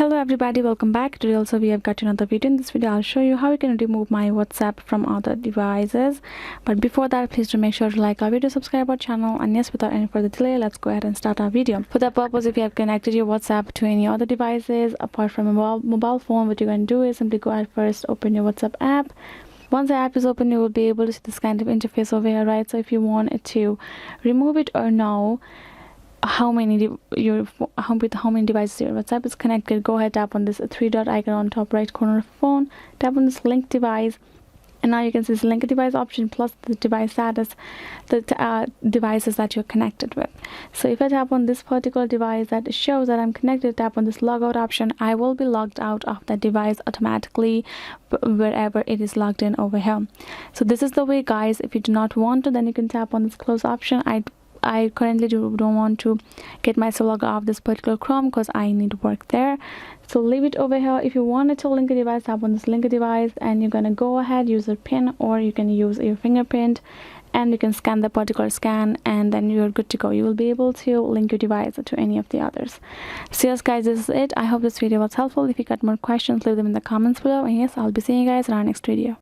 Hello everybody, welcome back. Today also we have got another video. In this video I'll show you how you can remove my WhatsApp from other devices. But before that, please do make sure to like our video, subscribe our channel, and yes, without any further delay, let's go ahead and start our video. For that purpose, if you have connected your WhatsApp to any other devices apart from a mobile phone, what you're going to do is simply go ahead, first open your WhatsApp app. Once the app is open, you will be able to see this kind of interface over here, right? So if you want to remove it or know how many devices your WhatsApp is connected, go ahead, tap on this three dot icon on top right corner of the phone, tap on this link device, and now you can see this link device option plus the device status, the devices that you're connected with. So if I tap on this particular device that shows that I'm connected, tap on this logout option, I will be logged out of that device automatically wherever it is logged in over here. So this is the way, guys. If you do not want to, then you can tap on this close option. I currently don't want to get myself logged off this particular Chrome because I need to work there, so leave it over here. If you wanted to link a device, tap on this link a device, and you're gonna go ahead, use a pin, or you can use your fingerprint, and you can scan the particular scan, and then you're good to go. You will be able to link your device to any of the others. So yes guys, this is it. I hope this video was helpful. If you got more questions, leave them in the comments below, and yes, I'll be seeing you guys in our next video.